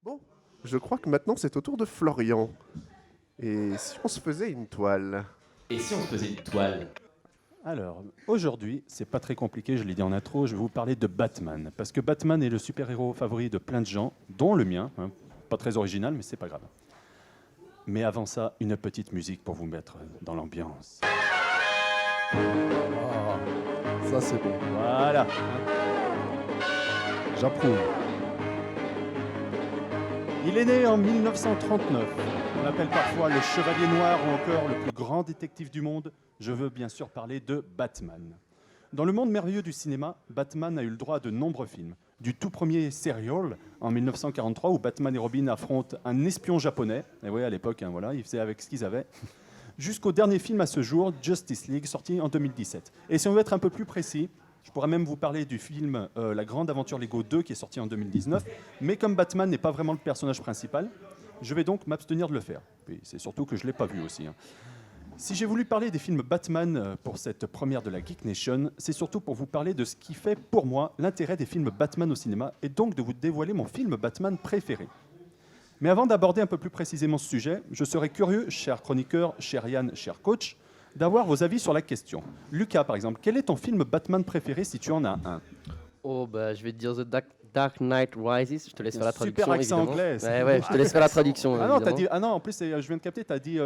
Bon, je crois que maintenant c'est au tour de Florian. Et si on se faisait une toile? Et si on se faisait une toile? Alors, aujourd'hui, c'est pas très compliqué, je l'ai dit en intro, je vais vous parler de Batman. Parce que Batman est le super-héros favori de plein de gens, dont le mien. Pas très original, mais c'est pas grave. Mais avant ça, une petite musique pour vous mettre dans l'ambiance. Ah, ça c'est bon. Voilà. J'approuve. Il est né en 1939. On l'appelle parfois le Chevalier Noir ou encore le plus grand détective du monde. Je veux bien sûr parler de Batman. Dans le monde merveilleux du cinéma, Batman a eu le droit à de nombreux films. Du tout premier Serial en 1943 où Batman et Robin affrontent un espion japonais. Et oui, à l'époque, voilà, ils faisaient avec ce qu'ils avaient. Jusqu'au dernier film à ce jour, Justice League, sorti en 2017. Et si on veut être un peu plus précis, je pourrais même vous parler du film La Grande Aventure Lego 2 qui est sorti en 2019. Mais comme Batman n'est pas vraiment le personnage principal, je vais donc m'abstenir de le faire. Et c'est surtout que je ne l'ai pas vu aussi. Si j'ai voulu parler des films Batman pour cette première de la Geek Nation, c'est surtout pour vous parler de ce qui fait pour moi l'intérêt des films Batman au cinéma et donc de vous dévoiler mon film Batman préféré. Mais avant d'aborder un peu plus précisément ce sujet, je serais curieux, cher chroniqueur, cher Yann, cher coach, d'avoir vos avis sur la question. Lucas, par exemple, quel est ton film Batman préféré si tu en as un? Oh, bah, je vais te dire The Dark Knight Rises. Je te laisse faire la traduction. Super accent évidemment. anglais. Ouais, je te laisse faire la traduction. Ah non, évidemment. en plus, je viens de capter, tu as dit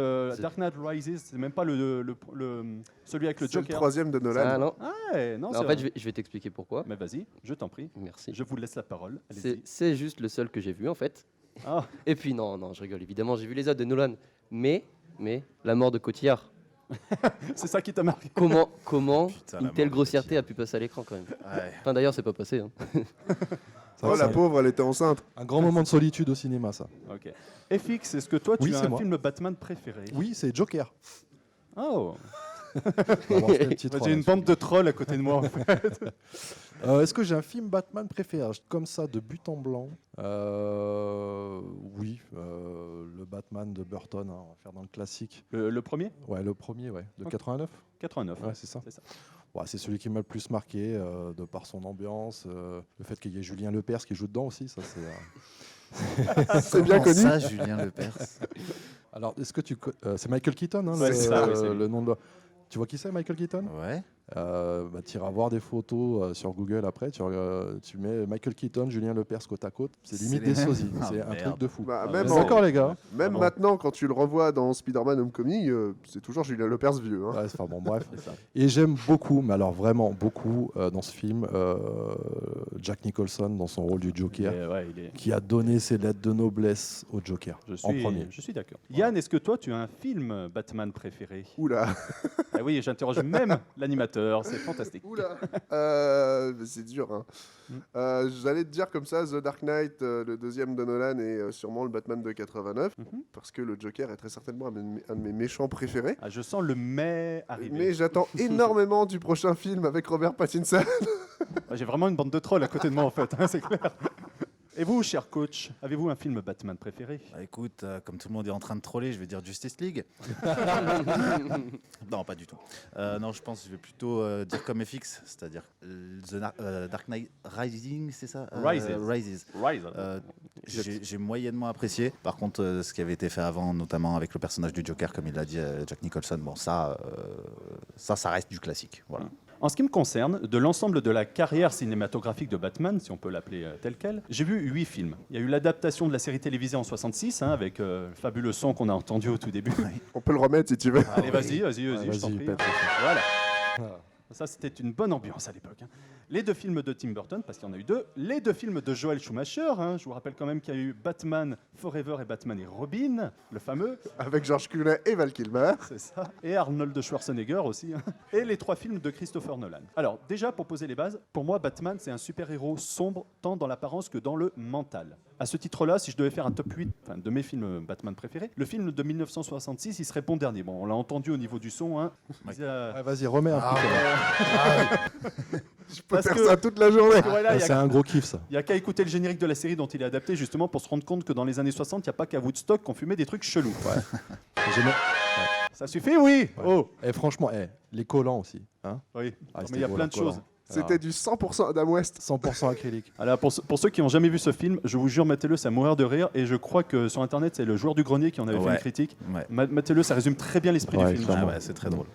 Dark Knight Rises, c'est même pas celui avec le C'est le Joker. troisième de Nolan. Ah non. Ah ouais, non, Mais c'est en fait, vrai. je vais t'expliquer pourquoi. Mais vas-y, je t'en prie. Merci. Je vous laisse la parole. C'est Allez-y. c'est juste le seul que j'ai vu en fait. Ah, Et puis non, je rigole. Évidemment, j'ai vu les autres de Nolan. Mais la mort de Cotillard. c'est ça qui t'a marqué. Comment Putain, la une mort telle de grossièreté Cotillard. a pu passer à l'écran quand même. Ouais. Enfin d'ailleurs, c'est pas passé. Hein. Oh la pauvre, elle était enceinte. Un grand moment de solitude au cinéma, ça. Ok. FX, est-ce que toi, tu Oui, as c'est un moi. film Batman préféré? Oui, c'est Joker. Oh, Vraiment, c'était le petit troll, j'ai une hein. bande de trolls à côté de moi. En fait. Est-ce que j'ai un film Batman préféré? Comme ça, de but en blanc. Oui, le Batman de Burton, hein, on va faire dans le classique. Le premier? Ouais, le premier, ouais, de Ok. 89. 89. Ouais, c'est ça. C'est ça. Ouais, c'est celui qui m'a le plus marqué, de par son ambiance, le fait qu'il y ait Julien Lepers qui joue dedans aussi, ça c'est. C'est bien Comment connu. ça, Julien Lepers. Alors, est-ce que c'est Michael Keaton, hein, Ouais, le, c'est ça, oui, c'est lui. le nom de. Tu vois qui c'est, Michael Keaton? Ouais. Tu iras voir des photos sur Google après. Tu mets Michael Keaton, Julien Lepers côte à côte. C'est C'est limite les des mêmes. sosies. Ah, C'est un merde. truc de fou. Bah, Ah, même ouais. en- D'accord, les gars. même bon. maintenant, quand tu le revois dans Spider-Man Homecoming, c'est toujours Julien Lepers vieux. Hein. Ouais, enfin bon, bref. C'est ça. Et j'aime beaucoup, mais alors vraiment beaucoup, dans ce film, Jack Nicholson dans son rôle du Joker, Il est... qui a donné ses lettres de noblesse au Joker en premier. Je suis d'accord. Yann, est-ce que toi, tu as un film Batman préféré? Oula, Ah oui, j'interroge même l'animateur, c'est fantastique. oula. C'est dur. Hein. J'allais te dire comme ça, The Dark Knight, le deuxième de Nolan, et sûrement le Batman de 89, Mhm. parce que le Joker est très certainement un de mes méchants préférés. Ah, je sens le mais arriver. Mais j'attends énormément du prochain film avec Robert Pattinson. Ah, j'ai vraiment une bande de trolls à côté de moi, en fait, hein, c'est clair. Et vous, cher coach, avez-vous un film Batman préféré? Bah, écoute, comme tout le monde est en train de troller, je vais dire Justice League. Non, pas du tout. Non, je pense que je vais plutôt dire comme FX, c'est-à-dire Dark Knight Rising, c'est ça Rises. Rises. Rise. J'ai moyennement apprécié. Par contre, ce qui avait été fait avant, notamment avec le personnage du Joker, comme il l'a dit Jack Nicholson, bon, ça reste du classique. Voilà. En ce qui me concerne, de l'ensemble de la carrière cinématographique de Batman, si on peut l'appeler tel quel, j'ai vu 8 films. Il y a eu l'adaptation de la série télévisée en 66, avec le fabuleux son qu'on a entendu au tout début. On peut le remettre si tu veux. Allez, vas-y, Ah, je t'en prie. pète. Voilà. Ah. Ça, c'était une bonne ambiance à l'époque. Les 2 films de Tim Burton, parce qu'il y en a eu 2. Les 2 films de Joel Schumacher. Je vous rappelle quand même qu'il y a eu Batman Forever et Batman et Robin, le fameux. Avec George Clooney et Val Kilmer. C'est ça. Et Arnold Schwarzenegger aussi. Et les 3 films de Christopher Nolan. Alors, déjà, pour poser les bases, pour moi, Batman, c'est un super-héros sombre, tant dans l'apparence que dans le mental. À ce titre-là, si je devais faire un top 8 de mes films Batman préférés, le film de 1966, il serait bon dernier. Bon, on l'a entendu au niveau du son. Ouais. Ouais, vas-y, remets un peu. Je peux Parce faire que- ça toute la journée. Voilà, il y C'est a un gros kiff, ça. Il n'y a qu'à écouter le générique de la série dont il est adapté, justement, pour se rendre compte que dans les années 60, il n'y a pas qu'à Woodstock qu'on fumait des trucs chelous. J'aimais- Ça suffit, oui. Ouais. Oh, Et franchement, les collants aussi. Hein. oui. Ah, mais c'était il y a beau, plein leur de choses. collant. C'était du 100% Adam West. 100% acrylique. Alors, pour ceux qui n'ont jamais vu ce film, je vous jure, mettez-le, c'est à mourir de rire. Et je crois que sur Internet, c'est le joueur du grenier qui en avait fait Ouais. une critique. Ouais. Mettez-le, ça résume très bien l'esprit Ouais, du film. clairement. Ah ouais, c'est très drôle.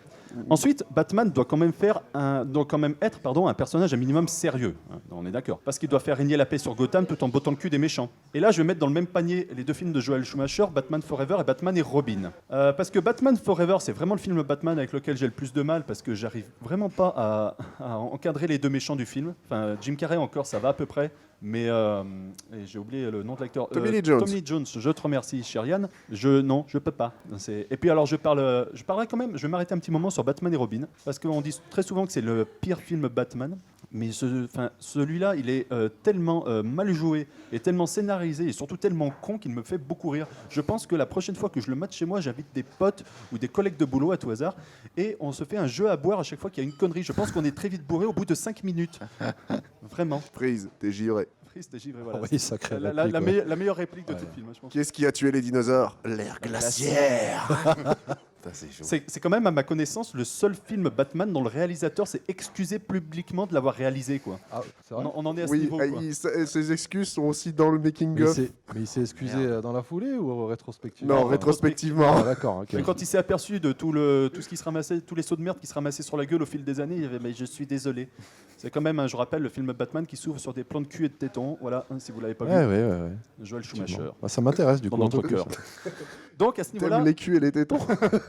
Ensuite, Batman doit quand même être un personnage un minimum sérieux. Hein, on est d'accord. Parce qu'il doit faire régner la paix sur Gotham tout en bottant le cul des méchants. Et là, je vais mettre dans le même panier les deux films de Joel Schumacher, Batman Forever et Batman et Robin. Parce que Batman Forever, c'est vraiment le film Batman avec lequel j'ai le plus de mal parce que j'arrive vraiment pas à encadrer les deux méchants du film. Enfin, Jim Carrey encore, ça va à peu près. Mais et j'ai oublié le nom de l'acteur. Tommy Lee Jones. Tommy Lee Jones, je te remercie, cher Yann. Non, je peux pas. Et puis alors, je parlerai quand même. Je vais m'arrêter un petit moment sur Batman et Robin parce qu'on dit très souvent que c'est le pire film Batman. Mais celui-là, il est tellement mal joué et tellement scénarisé et surtout tellement con qu'il me fait beaucoup rire. Je pense que la prochaine fois que je le mate chez moi, j'invite des potes ou des collègues de boulot à tout hasard et on se fait un jeu à boire à chaque fois qu'il y a une connerie. Je pense qu'on est très vite bourré au bout de 5 minutes. Vraiment. Freeze, t'es givré. Triste et givré, voilà. Oui, sacré la réplique, ouais. la meilleure réplique de tout le film, je pense. Qui est-ce qui a tué les dinosaures? L'air glaciaire. Putain, c'est chaud. C'est quand même, à ma connaissance, le seul film Batman dont le réalisateur s'est excusé publiquement de l'avoir réalisé. Quoi. Ah, c'est vrai. On en est à ce Oui, niveau. Quoi. ses excuses sont aussi dans le Mais making-of. il s'est excusé dans la foulée ou rétrospectivement? Non, rétrospectivement. Ah, d'accord, ok. Mais quand il s'est aperçu de tout ce qui se ramassait, tous les seaux de merde qui se ramassaient sur la gueule au fil des années, il avait mais je suis désolé. C'est quand même, je rappelle, le film Batman qui s'ouvre sur des plans de cul et de tétons. Voilà, si vous l'avez pas Ouais, vu, ouais. Joel Schumacher. Bah, ça m'intéresse du Dans coup. un notre peu plus, cœur. ça. Donc à ce niveau-là, T'aimes les culs et les tétons.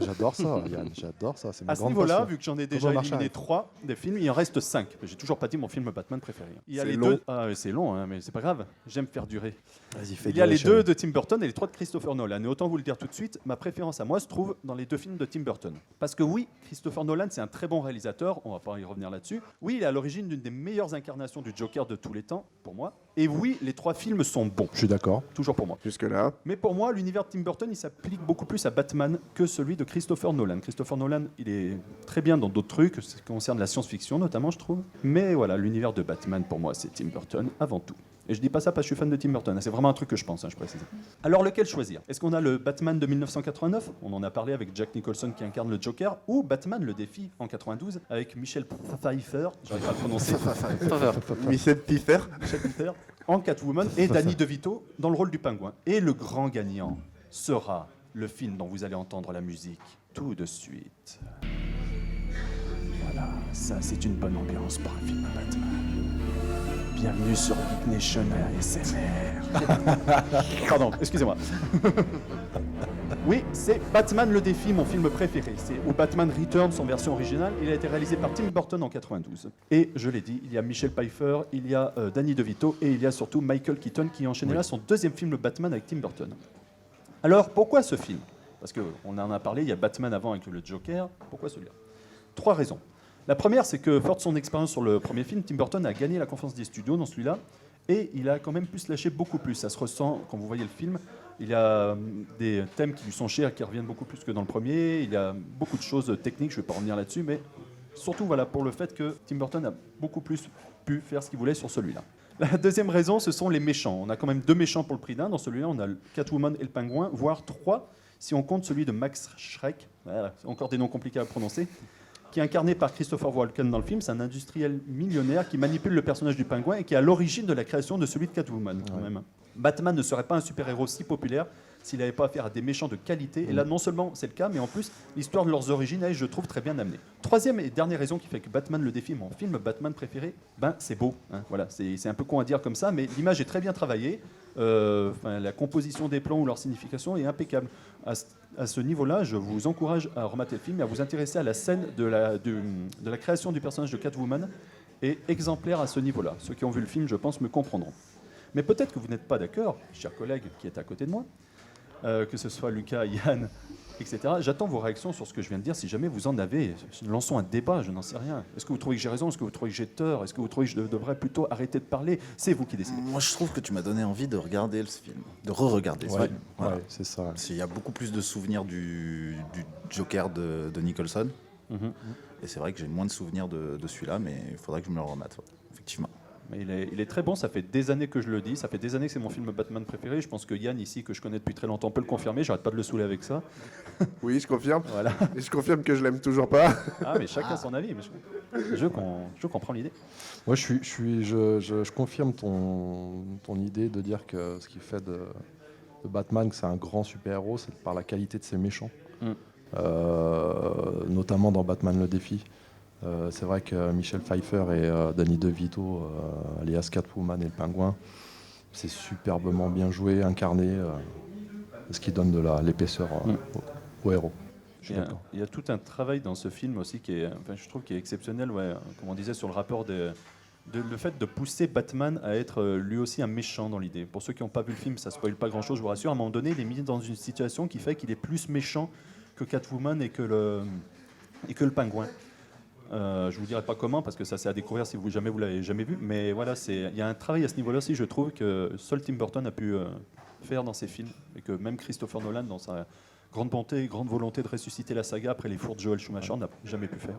J'adore ça, Yann, j'adore ça. C'est ma à ce grande niveau-là, passion. vu que j'en ai Très déjà bon marché. éliminé 3 des films, il en reste 5. J'ai toujours pas dit mon film Batman préféré. Il y a C'est les long. deux. Ah, c'est long, hein, mais c'est pas grave. J'aime faire durer. Vas-y, fais Il y a durer, les chérie. deux de Tim Burton et les 3 de Christopher Nolan. Et autant vous le dire tout de suite, ma préférence à moi se trouve dans les 2 films de Tim Burton. Parce que oui, Christopher Nolan, c'est un très bon réalisateur. On va pas y revenir là-dessus. Oui, il est à l'origine d'une des meilleures incarnations du Joker de tous les temps, pour moi. Et oui, les 3 films sont bons. Je suis d'accord. Toujours pour moi. Jusque-là. Mais pour moi, l'univers de Tim Burton, il s'applique beaucoup plus à Batman que celui de Christopher Nolan. Christopher Nolan, il est très bien dans d'autres trucs, ce qui concerne la science-fiction notamment, je trouve. Mais voilà, l'univers de Batman, pour moi, c'est Tim Burton avant tout. Et je dis pas ça parce que je suis fan de Tim Burton, c'est vraiment un truc que je pense, je précise. Alors lequel choisir? Est-ce qu'on a le Batman de 1989? On en a parlé avec Jack Nicholson qui incarne le Joker, ou Batman le défi en 92 avec Michel Pfeiffer, j'arrive pas à le prononcer, Michel Pfeiffer. Michel Pfeiffer en Catwoman et Danny DeVito dans le rôle du pingouin. Et le grand gagnant sera le film dont vous allez entendre la musique tout de suite. Voilà, ça c'est une bonne ambiance pour un film Batman. Bienvenue sur Geek Nation ASMR. Pardon, excusez-moi. Oui, c'est Batman le défi, mon film préféré. C'est ou Batman Returns en version originale. Il a été réalisé par Tim Burton en 92. Et je l'ai dit, il y a Michel Pfeiffer, il y a Danny DeVito et il y a surtout Michael Keaton qui enchaînait là son 2e film Batman avec Tim Burton. Alors, pourquoi ce film? Parce qu'on en a parlé, il y a Batman avant avec le Joker. Pourquoi celui-là? 3 raisons. La première, c'est que, fort de son expérience sur le premier film, Tim Burton a gagné la confiance des studios dans celui-là, et il a quand même pu se lâcher beaucoup plus. Ça se ressent quand vous voyez le film. Il y a des thèmes qui lui sont chers, qui reviennent beaucoup plus que dans le premier. Il y a beaucoup de choses techniques, je ne vais pas revenir là-dessus, mais surtout voilà, pour le fait que Tim Burton a beaucoup plus pu faire ce qu'il voulait sur celui-là. La deuxième raison, ce sont les méchants. On a quand même 2 méchants pour le prix d'un. Dans celui-là, on a le Catwoman et le Pingouin, voire 3, si on compte celui de Max Schreck. Voilà, encore des noms compliqués à prononcer. Qui est incarné par Christopher Walken dans le film. C'est un industriel millionnaire qui manipule le personnage du pingouin et qui est à l'origine de la création de celui de Catwoman. Quand même. Batman ne serait pas un super-héros si populaire s'il n'avait pas affaire à des méchants de qualité. Et là, non seulement c'est le cas, mais en plus, l'histoire de leurs origines est, je trouve, très bien amenée. 3e et dernière raison qui fait que Batman le défi, mon film Batman préféré, c'est beau. Hein, voilà, c'est un peu con à dire comme ça, mais l'image est très bien travaillée. La composition des plans ou leur signification est impeccable. À ce niveau-là, je vous encourage à remater le film et à vous intéresser à la scène de la création du personnage de Catwoman, est exemplaire à ce niveau-là. Ceux qui ont vu le film, je pense, me comprendront. Mais peut-être que vous n'êtes pas d'accord, chers collègues qui êtes à côté de moi, que ce soit Lucas, Yann, etc. J'attends vos réactions sur ce que je viens de dire, si jamais vous en avez. Lançons un débat, je n'en sais rien. Est-ce que vous trouvez que j'ai raison? Est-ce que vous trouvez que j'ai tort? Est-ce que vous trouvez que je devrais plutôt arrêter de parler? C'est vous qui décidez. Moi, je trouve que tu m'as donné envie de regarder ce film, de re-regarder ce Ouais, film. Voilà. ouais, c'est ça. Parce qu'il y a beaucoup plus de souvenirs du Joker de Nicholson. Mhm. Et c'est vrai que j'ai moins de souvenirs de celui-là, mais il faudrait que je me le remette, ouais, effectivement. Mais il est très bon, ça fait des années que je le dis, ça fait des années que c'est mon film Batman préféré. Je pense que Yann, ici, que je connais depuis très longtemps, peut le confirmer. J'arrête pas de le saouler avec ça. Oui, je confirme. Voilà. Et je confirme que je l'aime toujours pas. Ah, mais chacun son avis. Mais je comprends l'idée. Moi, je confirme ton idée de dire que ce qui fait de Batman, que c'est un grand super-héros, c'est par la qualité de ses méchants. Notamment dans Batman le défi. C'est vrai que Michel Pfeiffer et Danny DeVito, alias Catwoman et le Pingouin, c'est superbement bien joué, incarné, ce qui donne de l'épaisseur au héros. Il y a tout un travail dans ce film aussi qui est, je trouve, qui est exceptionnel. Ouais, comme on disait sur le rapport le fait de pousser Batman à être lui aussi un méchant dans l'idée. Pour ceux qui n'ont pas vu le film, ça spoile pas grand-chose, je vous rassure. À un moment donné, il est mis dans une situation qui fait qu'il est plus méchant que Catwoman et que le Pingouin. Je vous dirai pas comment parce que ça c'est à découvrir si vous l'avez jamais vu, mais voilà, il y a un travail à ce niveau-là aussi, je trouve, que seul Tim Burton a pu faire dans ses films et que même Christopher Nolan, dans sa grande bonté et grande volonté de ressusciter la saga après les fours de Joel Schumacher, n'a jamais pu faire.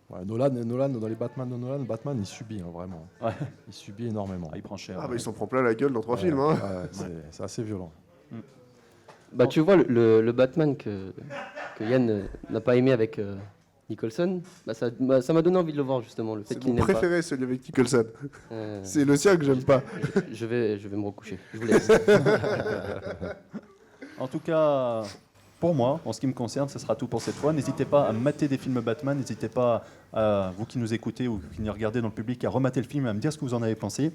Ouais, Nolan, dans les Batman de Nolan, Batman il subit vraiment. Ouais. Il subit énormément. Il prend cher. Ah bah il s'en prend plein la gueule dans 3 films. Hein. C'est assez violent. Bah, tu vois, le Batman que Yann n'a pas aimé avec Nicholson, ça m'a donné envie de le voir justement. Le fait C'est qu'il mon n'aime préféré, celui avec Nicholson. pas. C'est le sien que j'aime pas. Je vais me recoucher. Je vous laisse. En tout cas, pour moi, en ce qui me concerne, ce sera tout pour cette fois. N'hésitez pas à mater des films Batman, n'hésitez pas, vous qui nous écoutez ou qui nous regardez dans le public, à remater le film et à me dire ce que vous en avez pensé.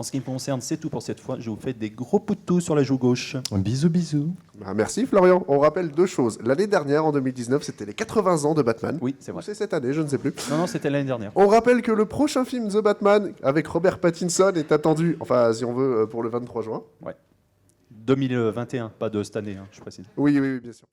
En ce qui me concerne, c'est tout pour cette fois. Je vous fais des gros poutous sur la joue gauche. Bisous. Bah, merci Florian. On rappelle 2 choses. L'année dernière, en 2019, c'était les 80 ans de Batman. Oui, c'est vrai. Ou c'est cette année, je ne sais plus. Non, c'était l'année dernière. On rappelle que le prochain film The Batman avec Robert Pattinson est attendu, enfin si on veut, pour le 23 juin. 2021, pas de cette année, je précise. Oui, bien sûr.